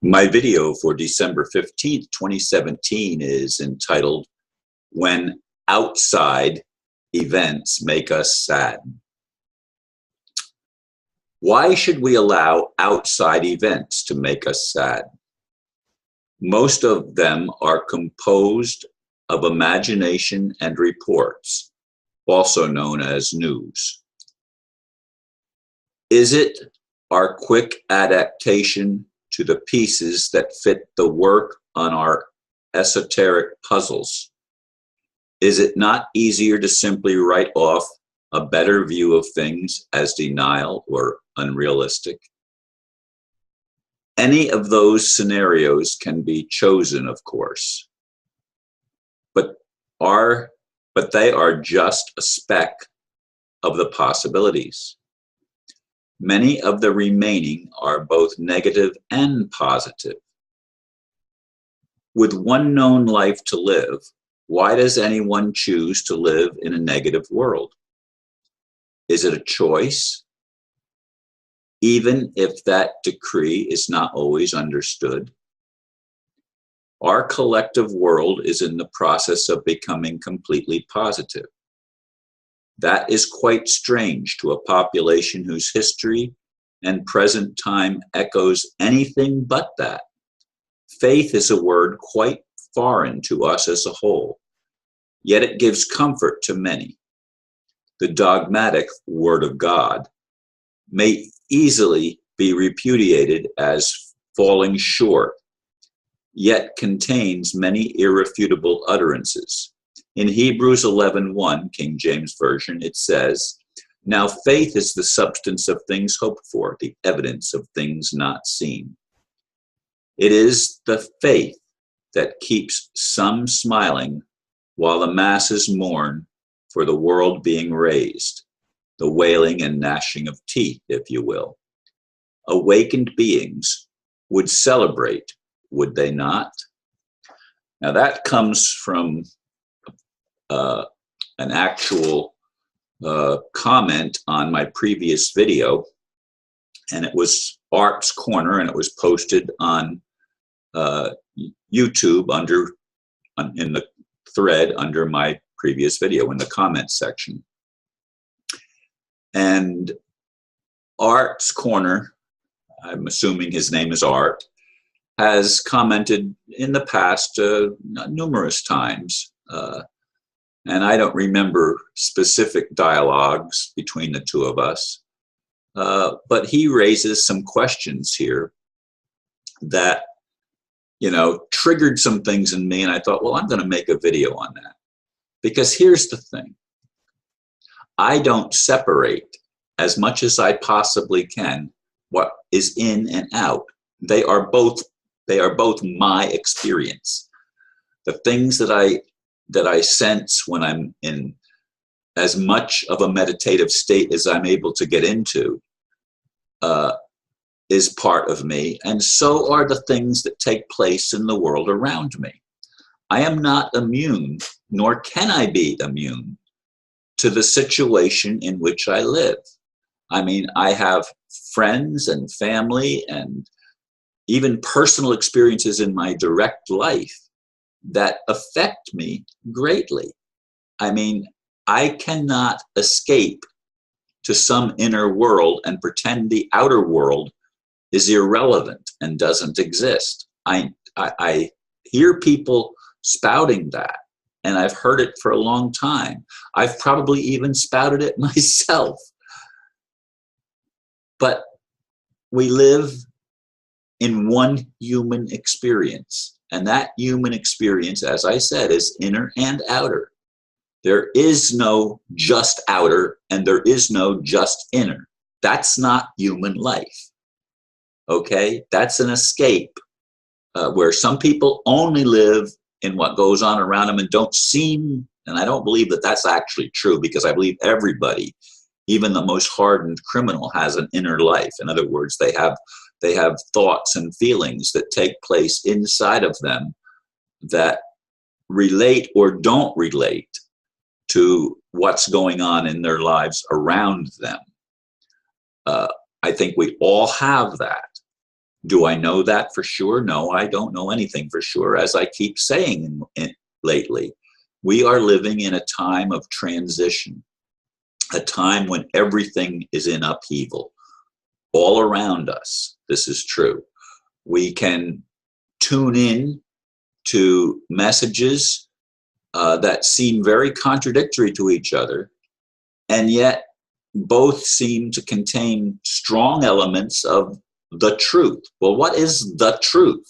My video for December 15th, 2017 is entitled, When Outside Events Make Us Sad. Why should we allow outside events to make us sad? Most of them are composed of imagination and reports, also known as news. Is it our quick adaptation to the pieces that fit the work on our esoteric puzzles? Is it not easier to simply write off a better view of things as denial or unrealistic? Any of those scenarios can be chosen, of course, but they are just a speck of the possibilities. Many of the remaining are both negative and positive. With one known life to live, why does anyone choose to live in a negative world? Is it a choice? Even if that decree is not always understood? Our collective world is in the process of becoming completely positive. That is quite strange to a population whose history and present time echoes anything but that. Faith is a word quite foreign to us as a whole, yet it gives comfort to many. The dogmatic Word of God may easily be repudiated as falling short, yet contains many irrefutable utterances. In Hebrews 11:1, King James Version, it says, "Now faith is the substance of things hoped for, the evidence of things not seen." It is the faith that keeps some smiling while the masses mourn for the world being razed, the wailing and gnashing of teeth, if you will. Awakened beings would celebrate, would they not? Now that comes from an actual comment on my previous video, and it was Barbs Corner, and it was posted on YouTube in the thread under my previous video in the comments section. And Art's Corner, I'm assuming his name is Art, has commented in the past numerous times. And I don't remember specific dialogues between the two of us, but he raises some questions here that, triggered some things in me, and I thought, well, I'm going to make a video on that. Because here's the thing. I don't separate as much as I possibly can what is in and out. They are both my experience. The things that I sense when I'm in as much of a meditative state as I'm able to get into is part of me, and so are the things that take place in the world around me. I am not immune, nor can I be immune, to the situation in which I live. I mean, I have friends and family and even personal experiences in my direct life that affect me greatly. I mean, I cannot escape to some inner world and pretend the outer world is irrelevant and doesn't exist. I hear people spouting that, and I've heard it for a long time. I've probably even spouted it myself. But we live in one human experience, and that human experience, as I said, is inner and outer. There is no just outer, and there is no just inner. That's not human life. Okay? That's an escape where some people only live in what goes on around them and don't seem, and I don't believe that that's actually true, because I believe everybody, even the most hardened criminal, has an inner life. In other words, they have thoughts and feelings that take place inside of them that relate or don't relate to what's going on in their lives around them. I think we all have that. Do I know that for sure? No, I don't know anything for sure. As I keep saying lately, we are living in a time of transition, a time when everything is in upheaval. All around us, this is true. We can tune in to messages that seem very contradictory to each other, and yet both seem to contain strong elements of the truth. Well, what is the truth?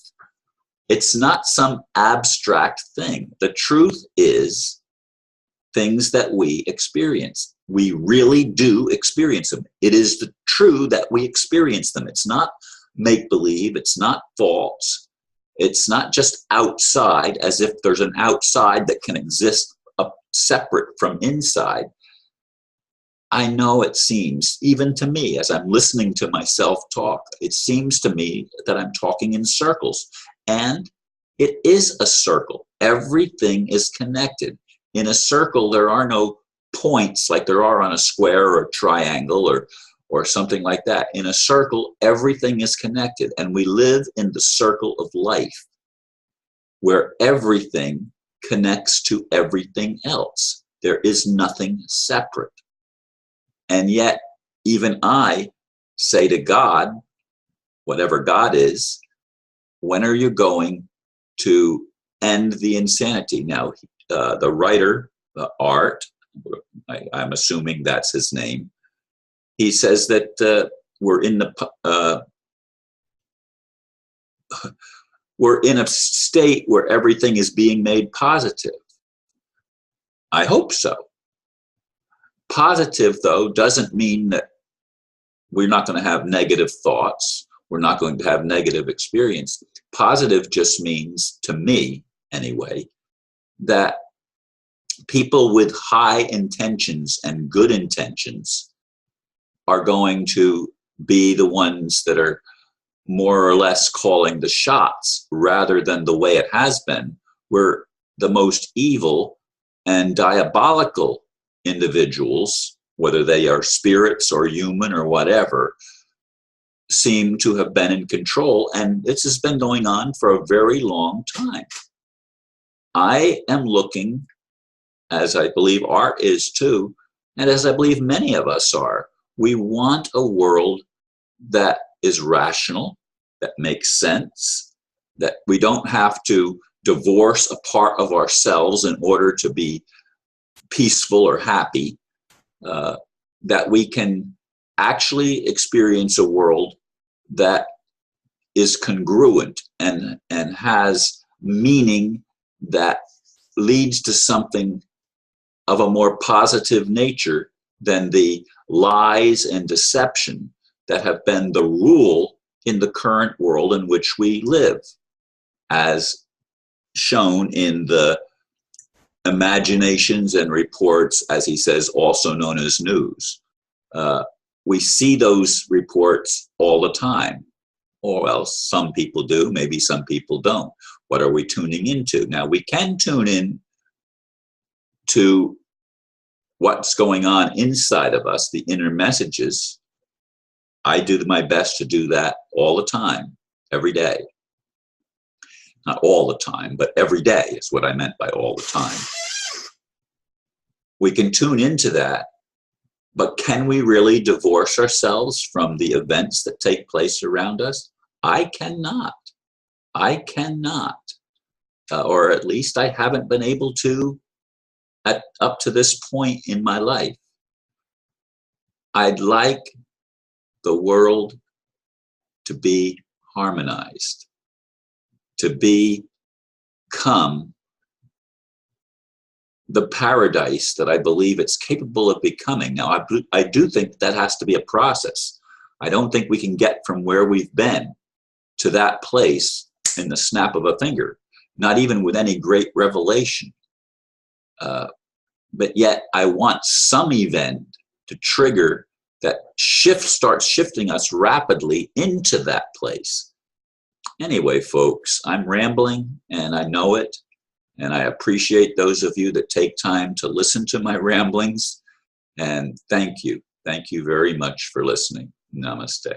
It's not some abstract thing. The truth is things that we experience. We really do experience them. It is the true that we experience them. It's not make-believe. It's not false. It's not just outside, as if there's an outside that can exist separate from inside. I know it seems, even to me, as I'm listening to myself talk, it seems to me that I'm talking in circles. And it is a circle. Everything is connected. In a circle, there are no points like there are on a square or a triangle or something like that. In a circle, everything is connected. And we live in the circle of life, where everything connects to everything else. There is nothing separate. And yet, even I say to God, whatever God is, when are you going to end the insanity? Now, the writer, Art, I'm assuming that's his name, he says that we're in a state where everything is being made positive. I hope so. Positive, though, doesn't mean that we're not going to have negative thoughts. We're not going to have negative experience. Positive just means, to me anyway, that people with high intentions and good intentions are going to be the ones that are more or less calling the shots, rather than the way it has been, where the most evil and diabolical individuals, whether they are spirits or human or whatever, seem to have been in control. And this has been going on for a very long time. I am looking, as I believe Art is too, and as I believe many of us are, we want a world that is rational, that makes sense, that we don't have to divorce a part of ourselves in order to be peaceful or happy, that we can actually experience a world that is congruent and has meaning, that leads to something of a more positive nature than the lies and deception that have been the rule in the current world in which we live, as shown in the imaginations and reports, as he says, also known as news. We see those reports all the time. Or well, some people do, maybe some people don't. What are we tuning into? Now, we can tune in to what's going on inside of us, the inner messages. I do my best to do that all the time, every day. Not all the time, but every day is what I meant by all the time. We can tune into that, but can we really divorce ourselves from the events that take place around us? I cannot. I cannot. Or at least I haven't been able to up to this point in my life. I'd like the world to be harmonized, to become the paradise that I believe it's capable of becoming. Now, I do think that has to be a process. I don't think we can get from where we've been to that place in the snap of a finger, not even with any great revelation. But yet I want some event to trigger that starts shifting us rapidly into that place. Anyway, folks, I'm rambling, and I know it, and I appreciate those of you that take time to listen to my ramblings, and thank you. Thank you very much for listening. Namaste.